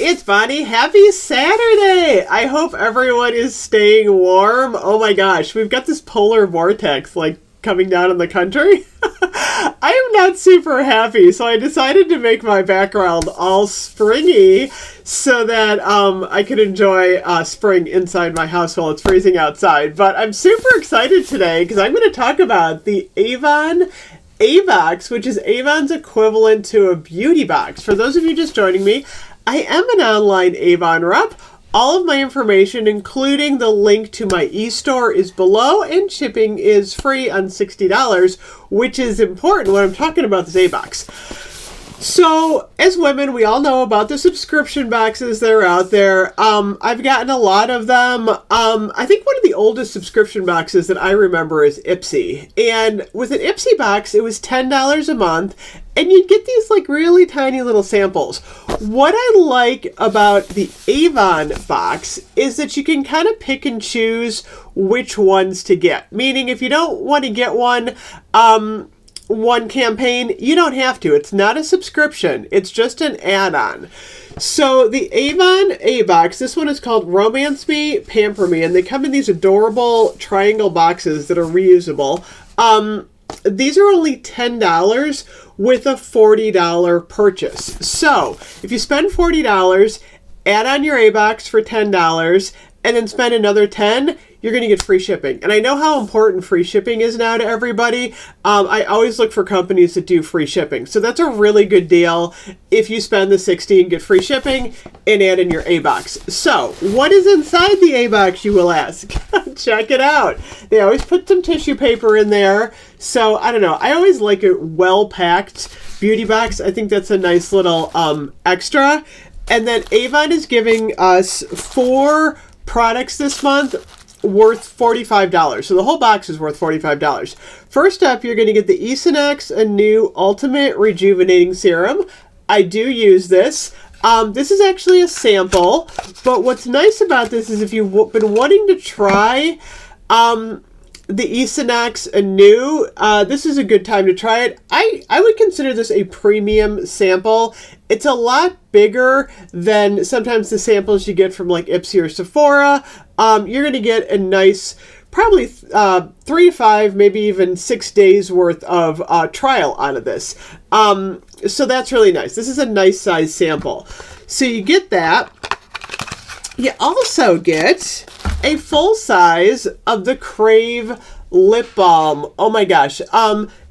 it's Bonnie. Happy Saturday! I hope everyone is staying warm. Oh my gosh, we've got this polar vortex like coming down in the country. I am not super happy, so I decided to make my background all springy so that I could enjoy spring inside my house while it's freezing outside. But I'm super excited today because I'm going to talk about the Avon A-Box, which is Avon's equivalent to a beauty box. For those of you just joining me, I am an online Avon rep. All of my information, including the link to my e-store, is below, and shipping is free on $60, which is important when I'm talking about this A-Box. So, as women, we all know about the subscription boxes that are out there. I've gotten a lot of them. I think one of the oldest subscription boxes that I remember is Ipsy. And with an Ipsy box, it was $10 a month, and you'd get these like really tiny little samples. What I like about the Avon box is that you can kind of pick and choose which ones to get. Meaning, if you don't want to get one campaign, you don't have to. It's not a subscription. It's just an add-on. So the Avon A-Box, this one is called Romance Me, Pamper Me, and they come in these adorable triangle boxes that are reusable. These are only $10 with a $40 purchase. So if you spend $40, add on your A-Box for $10, and then spend another $10, you're going to get free shipping. And I know how important free shipping is now to everybody. I always look for companies that do free shipping. So that's a really good deal if you spend the $60 and get free shipping and add in your A-Box. So what is inside the A-Box, you will ask? Check it out. They always put some tissue paper in there. So I don't know. I always like a well-packed beauty box. I think that's a nice little extra. And then Avon is giving us 4 products this month worth $45. So the whole box is worth $45. First up, you're going to get the Esonex, a new Ultimate Rejuvenating Serum. I do use this. This is actually a sample, but what's nice about this is if you've been wanting to try the Esonex anew, this is a good time to try it. I would consider this a premium sample. It's a lot bigger than sometimes the samples you get from like Ipsy or Sephora. You're going to get a nice, probably 3 to 5, maybe even 6 days worth of trial out of this. So that's really nice. This is a nice size sample. So you get that. You also get a full size of the Crave Lip Balm. Oh my gosh.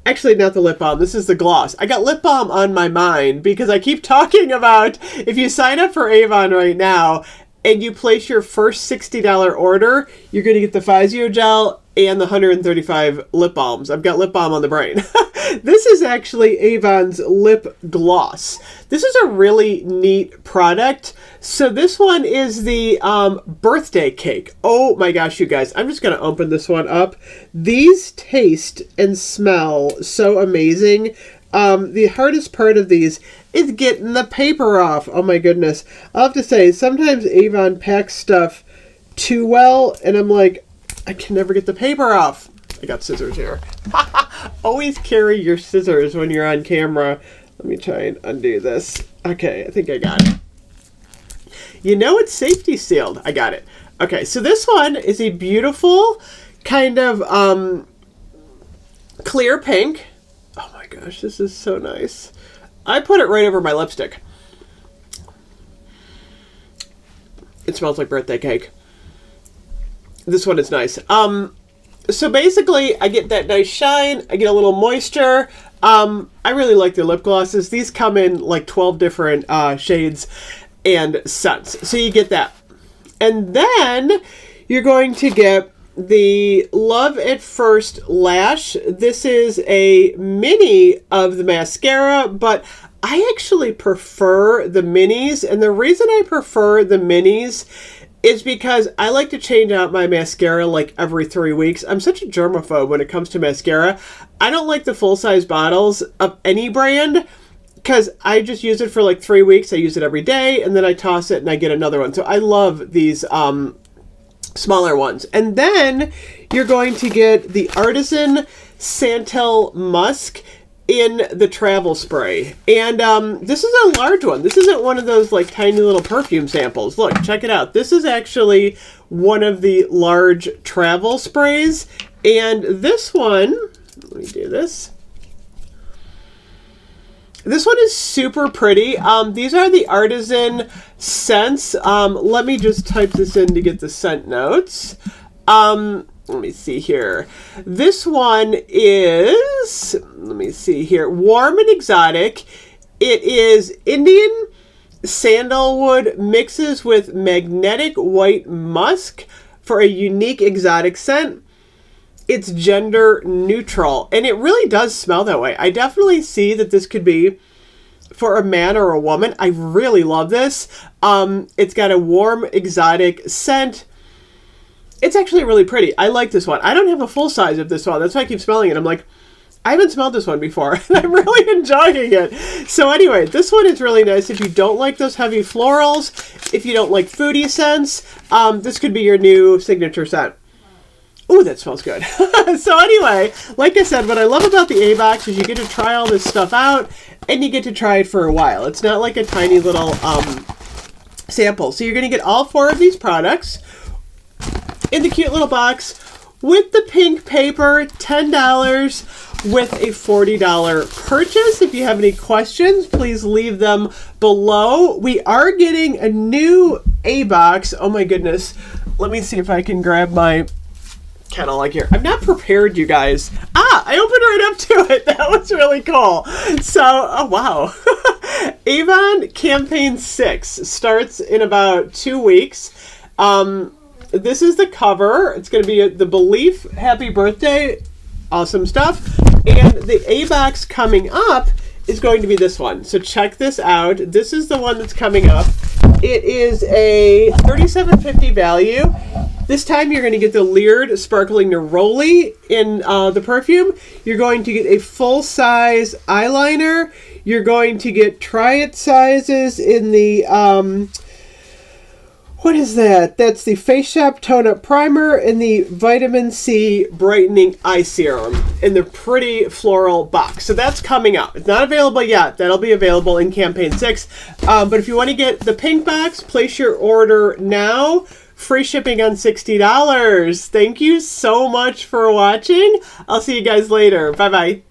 Actually, not the lip balm. This is the gloss. I got lip balm on my mind because I keep talking about if you sign up for Avon right now and you place your first $60 order, you're going to get the Physio Gel and the 135 lip balms. I've got lip balm on the brain. This is actually Avon's lip gloss. This is a really neat product. So this one is the birthday cake. Oh my gosh, you guys. I'm just going to open this one up. These taste and smell so amazing. The hardest part of these is getting the paper off. Oh my goodness. I'll have to say, sometimes Avon packs stuff too well, and I'm like, I can never get the paper off. I got scissors here. Always carry your scissors when you're on camera. Let me try and undo this. Okay, I think I got it. You know it's safety sealed. I got it. Okay, so this one is a beautiful kind of clear pink. Oh my gosh, this is so nice. I put it right over my lipstick. It smells like birthday cake. This one is nice. So basically, I get that nice shine. I get a little moisture. I really like the lip glosses. These come in like 12 different shades and scents. So you get that. And then you're going to get the Love at First Lash. This is a mini of the mascara, but I actually prefer the minis. And the reason I prefer the minis is because I like to change out my mascara like every 3 weeks. I'm such a germaphobe when it comes to mascara. I don't like the full-size bottles of any brand because I just use it for like 3 weeks. I use it every day, and then I toss it and I get another one. So I love these smaller ones. And then you're going to get the Artisan Scents Musk in the travel spray. And this is a large one. This isn't one of those like tiny little perfume samples. Look, check it out. This is actually one of the large travel sprays. And this one, let me do this. This one is super pretty. These are the Artisan Scents. Let me just type this in to get the scent notes. Let me see here. This one is, let me see here, warm and exotic. It is Indian sandalwood mixes with magnetic white musk for a unique exotic scent. It's gender neutral, and it really does smell that way. I definitely see that this could be for a man or a woman. I really love this. It's got a warm exotic scent. It's actually really pretty. I like this one. I don't have a full size of this one. That's why I keep smelling it. I'm like, I haven't smelled this one before, and I'm really enjoying it. So anyway, this one is really nice if you don't like those heavy florals, if you don't like foodie scents. This could be your new signature scent. Ooh, that smells good. So anyway, like I said, what I love about the A-Box is you get to try all this stuff out, and you get to try it for a while. It's not like a tiny little sample. So you're going to get all 4 of these products in the cute little box with the pink paper, $10 with a $40 purchase. If you have any questions, please leave them below. We are getting a new A-Box. Oh my goodness. Let me see if I can grab my catalog here. I'm not prepared, you guys. I opened right up to it. That was really cool. So, oh wow. Avon Campaign 6 starts in about 2 weeks. This is the cover. It's going to be the Belief Happy Birthday. Awesome stuff. And the A-Box coming up is going to be this one. So check this out. This is the one that's coming up. It is a $37.50 value. This time you're going to get the Leered Sparkling Neroli in the perfume. You're going to get a full-size eyeliner. You're going to get try-it sizes in the... what is that? That's the Face Shop Tone Up Primer and the Vitamin C Brightening Eye Serum in the pretty floral box. So that's coming out. It's not available yet. That'll be available in Campaign 6. But if you want to get the pink box, place your order now. Free shipping on $60. Thank you so much for watching. I'll see you guys later. Bye-bye.